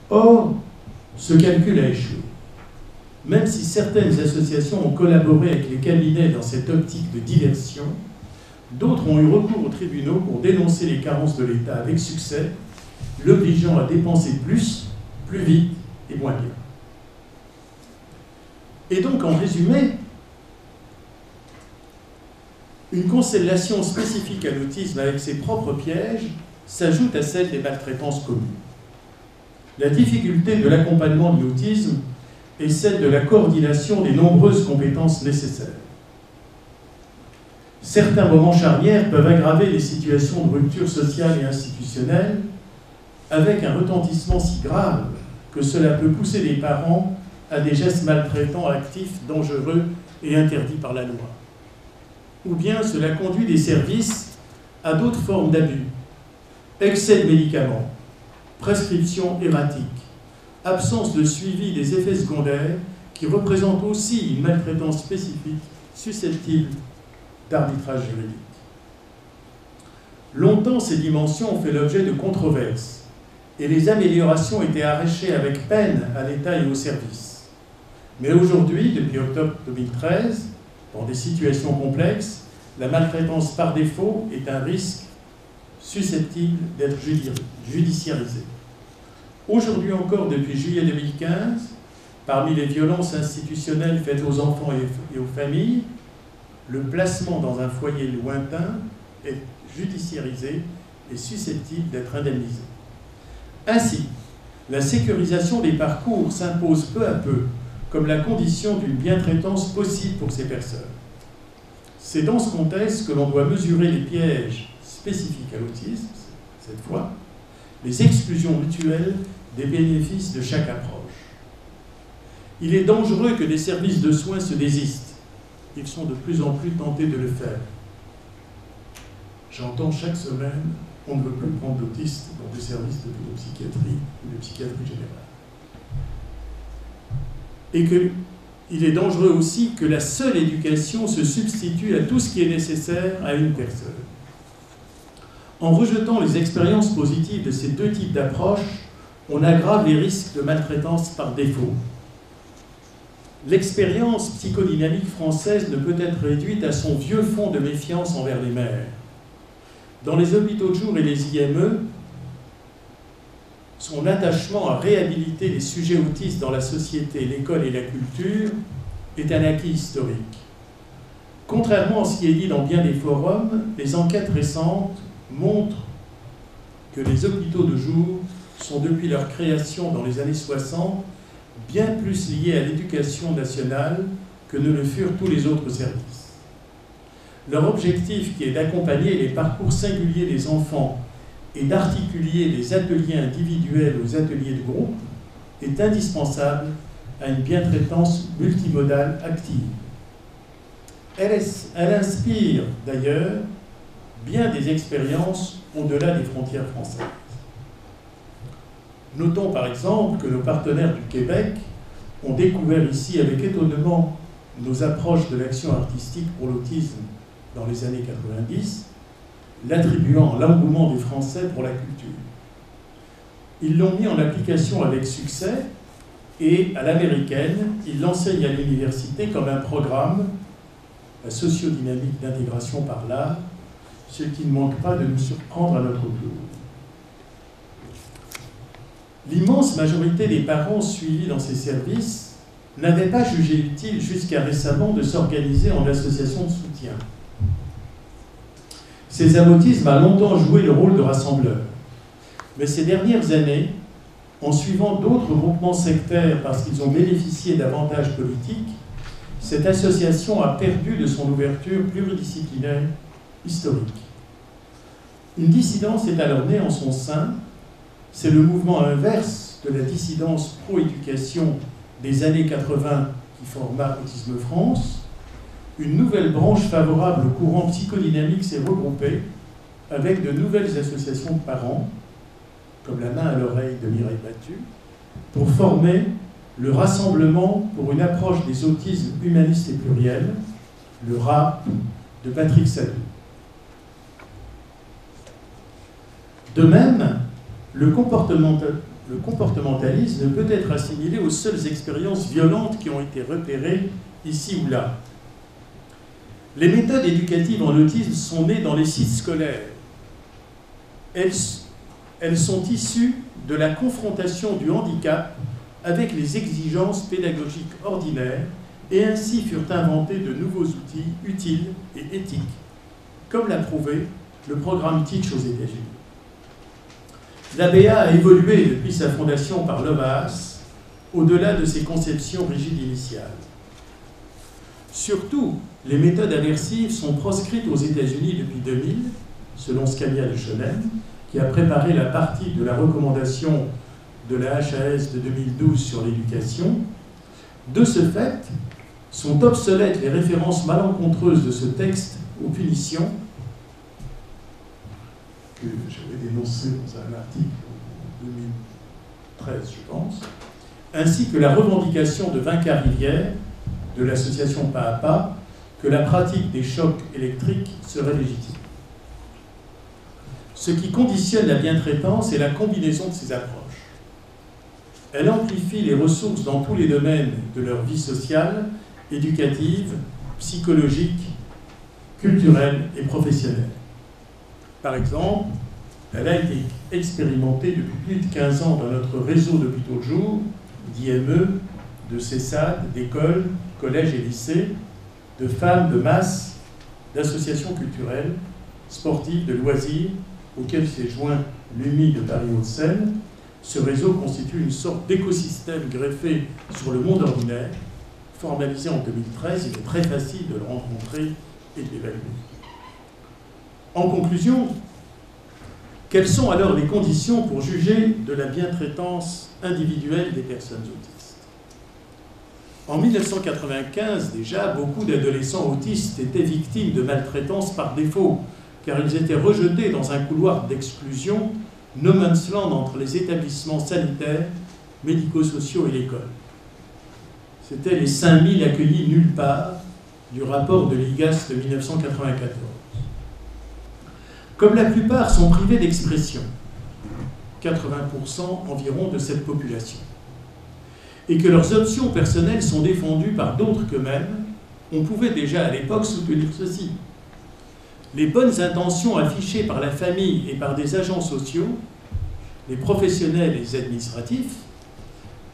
Or, ce calcul a échoué. Même si certaines associations ont collaboré avec les cabinets dans cette optique de diversion, d'autres ont eu recours aux tribunaux pour dénoncer les carences de l'État avec succès, l'obligeant à dépenser plus, plus vite et moins bien. Et donc, en résumé, une constellation spécifique à l'autisme avec ses propres pièges s'ajoute à celle des maltraitances communes. La difficulté de l'accompagnement de l'autisme est celle de la coordination des nombreuses compétences nécessaires. Certains moments charnières peuvent aggraver les situations de rupture sociale et institutionnelle avec un retentissement si grave que cela peut pousser les parents à des gestes maltraitants, actifs, dangereux et interdits par la loi. Ou bien cela conduit des services à d'autres formes d'abus, excès de médicaments, prescription erratique, absence de suivi des effets secondaires qui représentent aussi une maltraitance spécifique susceptible d'arbitrage juridique. Longtemps, ces dimensions ont fait l'objet de controverses et les améliorations étaient arrachées avec peine à l'État et aux services. Mais aujourd'hui, depuis octobre 2013, dans des situations complexes, la maltraitance par défaut est un risque susceptible d'être judiciarisé. Aujourd'hui encore, depuis juillet 2015, parmi les violences institutionnelles faites aux enfants et aux familles, le placement dans un foyer lointain est judiciarisé et susceptible d'être indemnisé. Ainsi, la sécurisation des parcours s'impose peu à peu comme la condition d'une bientraitance possible pour ces personnes. C'est dans ce contexte que l'on doit mesurer les pièges spécifiques à l'autisme, cette fois, les exclusions mutuelles des bénéfices de chaque approche. Il est dangereux que des services de soins se désistent. Ils sont de plus en plus tentés de le faire. J'entends chaque semaine, on ne veut plus prendre d'autistes dans des services de pédopsychiatrie ou de psychiatrie générale. Et qu'il est dangereux aussi que la seule éducation se substitue à tout ce qui est nécessaire à une personne. En rejetant les expériences positives de ces deux types d'approches, on aggrave les risques de maltraitance par défaut. L'expérience psychodynamique française ne peut être réduite à son vieux fond de méfiance envers les mères. Dans les hôpitaux de jour et les IME, son attachement à réhabiliter les sujets autistes dans la société, l'école et la culture est un acquis historique. Contrairement à ce qui est dit dans bien des forums, les enquêtes récentes montrent que les hôpitaux de jour sont, depuis leur création dans les années 60, bien plus liés à l'éducation nationale que ne le furent tous les autres services. Leur objectif, qui est d'accompagner les parcours singuliers des enfants et d'articuler les ateliers individuels aux ateliers de groupe, est indispensable à une bientraitance multimodale active. Elle inspire d'ailleurs bien des expériences au-delà des frontières françaises. Notons par exemple que nos partenaires du Québec ont découvert ici avec étonnement nos approches de l'action artistique pour l'autisme dans les années 90, l'attribuant l'engouement des Français pour la culture. Ils l'ont mis en application avec succès et, à l'américaine, ils l'enseignent à l'université comme un programme, la sociodynamique d'intégration par l'art, ce qui ne manque pas de nous surprendre à notre tour. L'immense majorité des parents suivis dans ces services n'avaient pas jugé utile jusqu'à récemment de s'organiser en association de soutien. César Autisme a longtemps joué le rôle de rassembleur. Mais ces dernières années, en suivant d'autres groupements sectaires parce qu'ils ont bénéficié d'avantages politiques, cette association a perdu de son ouverture pluridisciplinaire historique. Une dissidence est alors née en son sein. C'est le mouvement inverse de la dissidence pro-éducation des années 80 qui forma Autisme France. Une nouvelle branche favorable au courant psychodynamique s'est regroupée avec de nouvelles associations de parents, comme la main à l'oreille de Mireille Battu, pour former le Rassemblement pour une approche des autismes humanistes et pluriels, le RAP de Patrick Sadu. De même, le le comportementalisme ne peut être assimilé aux seules expériences violentes qui ont été repérées ici ou là. Les méthodes éducatives en autisme sont nées dans les sites scolaires. Elles sont issues de la confrontation du handicap avec les exigences pédagogiques ordinaires et ainsi furent inventés de nouveaux outils utiles et éthiques, comme l'a prouvé le programme Teach aux États-Unis. L'ABA a évolué depuis sa fondation par Lomaas, au-delà de ses conceptions rigides initiales. Surtout, les méthodes aversives sont proscrites aux États-Unis depuis 2000, selon Scania de Schoenen, qui a préparé la partie de la recommandation de la HAS de 2012 sur l'éducation. De ce fait, sont obsolètes les références malencontreuses de ce texte aux punitions, que j'avais dénoncé dans un article en 2013, je pense, ainsi que la revendication de Vincart-Rivière, de l'association Pas à Pas, que la pratique des chocs électriques serait légitime. Ce qui conditionne la bientraitance est la combinaison de ces approches. Elle amplifie les ressources dans tous les domaines de leur vie sociale, éducative, psychologique, culturelle et professionnelle. Par exemple, elle a été expérimentée depuis plus de 15 ans dans notre réseau d'hôpitaux de jour, d'IME, de CESAD, d'écoles, collèges et lycées, de femmes, de masses, d'associations culturelles, sportives, de loisirs, auquel s'est joint l'UMI de Paris-Hauts-de-Seine. Ce réseau constitue une sorte d'écosystème greffé sur le monde ordinaire. Formalisé en 2013, il est très facile de le rencontrer et de l'évaluer. En conclusion, quelles sont alors les conditions pour juger de la bientraitance individuelle des personnes autistes? En 1995, déjà, beaucoup d'adolescents autistes étaient victimes de maltraitance par défaut, car ils étaient rejetés dans un couloir d'exclusion, no man's land entre les établissements sanitaires, médico-sociaux et l'école. C'était les 5000 accueillis nulle part du rapport de l'IGAS de 1994. Comme la plupart sont privés d'expression, 80% environ de cette population, et que leurs options personnelles sont défendues par d'autres qu'eux-mêmes, on pouvait déjà à l'époque soutenir ceci. Les bonnes intentions affichées par la famille et par des agents sociaux, les professionnels et les administratifs,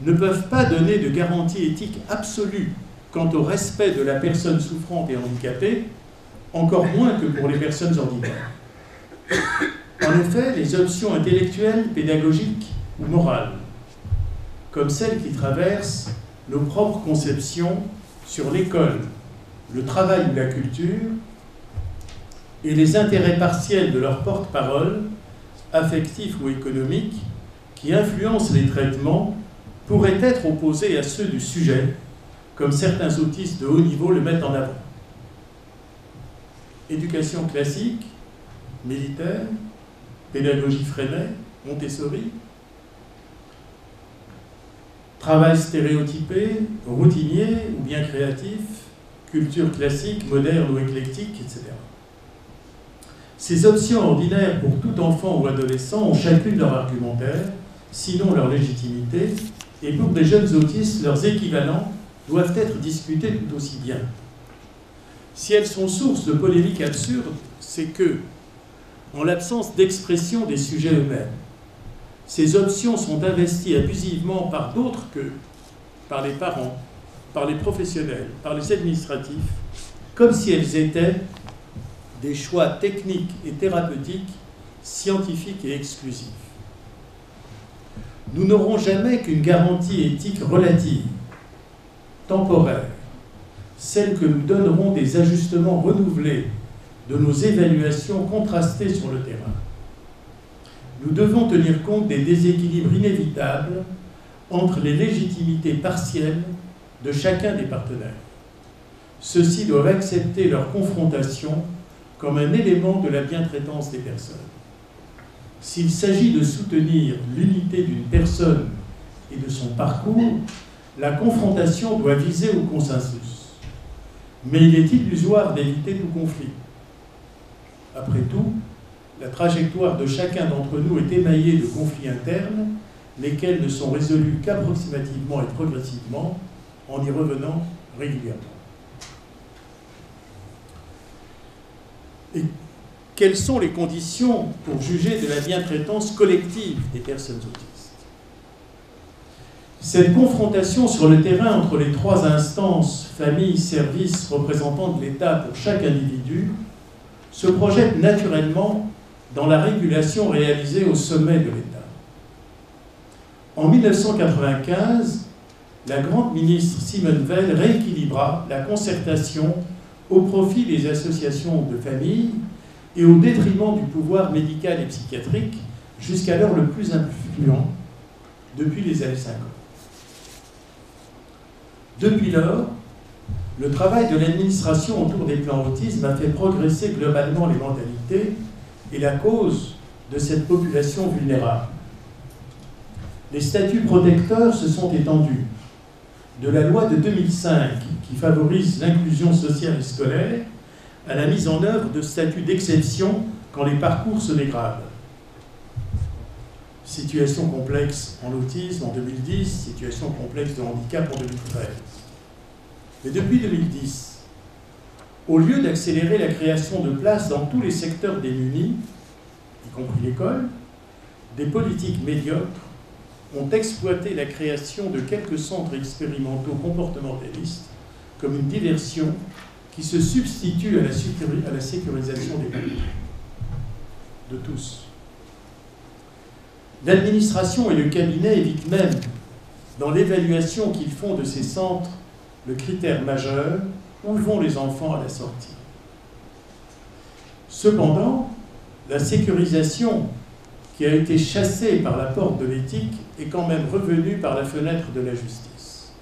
ne peuvent pas donner de garantie éthique absolue quant au respect de la personne souffrante et handicapée, encore moins que pour les personnes ordinaires. En effet, les options intellectuelles, pédagogiques ou morales, comme celles qui traversent nos propres conceptions sur l'école, le travail ou la culture, et les intérêts partiels de leurs porte-parole, affectifs ou économiques, qui influencent les traitements, pourraient être opposés à ceux du sujet, comme certains autistes de haut niveau le mettent en avant. Éducation classique, militaire, pédagogie Freinet, Montessori, travail stéréotypé, routinier ou bien créatif, culture classique, moderne ou éclectique, etc. Ces options ordinaires pour tout enfant ou adolescent ont chacune leur argumentaire, sinon leur légitimité, et pour des jeunes autistes, leurs équivalents doivent être discutés tout aussi bien. Si elles sont source de polémiques absurdes, c'est que, en l'absence d'expression des sujets eux-mêmes, ces options sont investies abusivement par d'autres que par les parents, par les professionnels, par les administratifs, comme si elles étaient des choix techniques et thérapeutiques, scientifiques et exclusifs. Nous n'aurons jamais qu'une garantie éthique relative, temporaire, celle que nous donnerons des ajustements renouvelés de nos évaluations contrastées sur le terrain. Nous devons tenir compte des déséquilibres inévitables entre les légitimités partielles de chacun des partenaires. Ceux-ci doivent accepter leur confrontation comme un élément de la bientraitance des personnes. S'il s'agit de soutenir l'unité d'une personne et de son parcours, la confrontation doit viser au consensus. Mais il est illusoire d'éviter tout conflit. Après tout, la trajectoire de chacun d'entre nous est émaillée de conflits internes lesquelles ne sont résolues qu'approximativement et progressivement, en y revenant régulièrement. Et quelles sont les conditions pour juger de la bientraitance collective des personnes autistes? Cette confrontation sur le terrain entre les trois instances, famille, service, représentants de l'État pour chaque individu, se projette naturellement dans la régulation réalisée au sommet de l'État. En 1995, la grande ministre Simone Veil rééquilibra la concertation au profit des associations de familles et au détriment du pouvoir médical et psychiatrique, jusqu'alors le plus influent depuis les années 50. Depuis lors, le travail de l'administration autour des plans autisme a fait progresser globalement les mentalités et la cause de cette population vulnérable. Les statuts protecteurs se sont étendus. De la loi de 2005, qui favorise l'inclusion sociale et scolaire, à la mise en œuvre de statuts d'exception quand les parcours se dégradent. Situation complexe en autisme en 2010, situation complexe de handicap en 2013. Mais depuis 2010, au lieu d'accélérer la création de places dans tous les secteurs démunis, y compris l'école, des politiques médiocres ont exploité la création de quelques centres expérimentaux comportementalistes comme une diversion qui se substitue à la sécurisation des familles, de tous. L'administration et le cabinet évitent même, dans l'évaluation qu'ils font de ces centres, le critère majeur, où vont les enfants à la sortie. Cependant, la sécurisation qui a été chassée par la porte de l'éthique est quand même revenue par la fenêtre de la justice.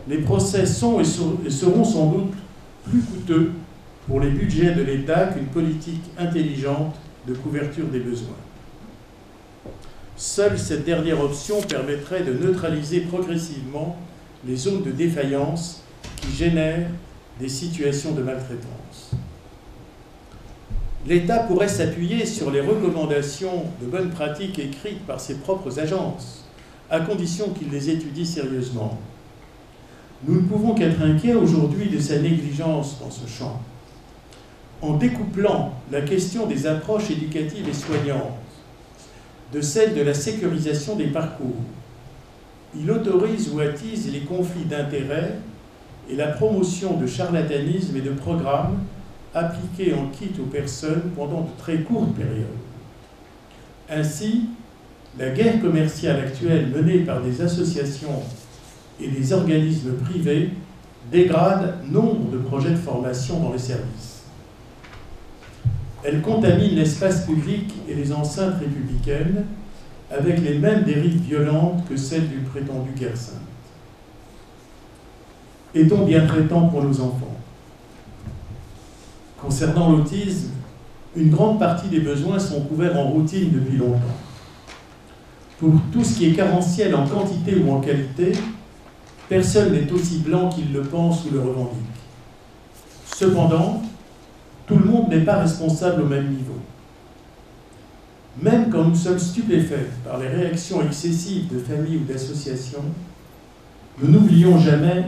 Les procès sont et seront sans doute plus coûteux pour les budgets de l'État qu'une politique intelligente de couverture des besoins. Seule cette dernière option permettrait de neutraliser progressivement les zones de défaillance qui génèrent des situations de maltraitance. L'État pourrait s'appuyer sur les recommandations de bonnes pratiques écrites par ses propres agences, à condition qu'il les étudie sérieusement. Nous ne pouvons qu'être inquiets aujourd'hui de sa négligence dans ce champ. En découplant la question des approches éducatives et soignantes de celle de la sécurisation des parcours, il autorise ou attise les conflits d'intérêts et la promotion de charlatanisme et de programmes appliqués en kit aux personnes pendant de très courtes périodes. Ainsi, la guerre commerciale actuelle menée par des associations et des organismes privés dégrade nombre de projets de formation dans les services. Elle contamine l'espace public et les enceintes républicaines avec les mêmes dérives violentes que celles d'une prétendue guerre sainte. Est-on bien traitant pour nos enfants? Concernant l'autisme, une grande partie des besoins sont couverts en routine depuis longtemps. Pour tout ce qui est carentiel en quantité ou en qualité, personne n'est aussi blanc qu'il le pense ou le revendique. Cependant, tout le monde n'est pas responsable au même niveau. Même quand nous sommes stupéfaits par les réactions excessives de familles ou d'associations, nous n'oublions jamais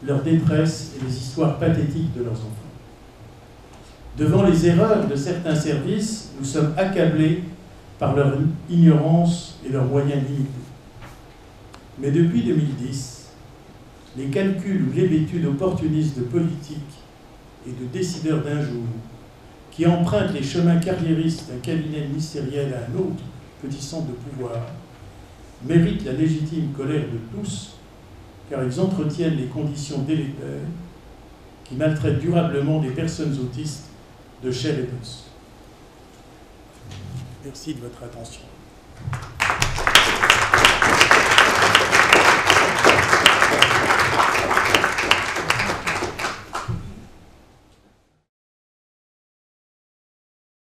leur détresse et les histoires pathétiques de leurs enfants. Devant les erreurs de certains services, nous sommes accablés par leur ignorance et leurs moyens limités. Mais depuis 2010, les calculs ou l'hébétude opportuniste de politiques et de décideurs d'un jour qui empruntent les chemins carriéristes d'un cabinet ministériel à un autre petit centre de pouvoir méritent la légitime colère de tous, car ils entretiennent les conditions délétères qui maltraitent durablement des personnes autistes de chair et d'os. Merci de votre attention.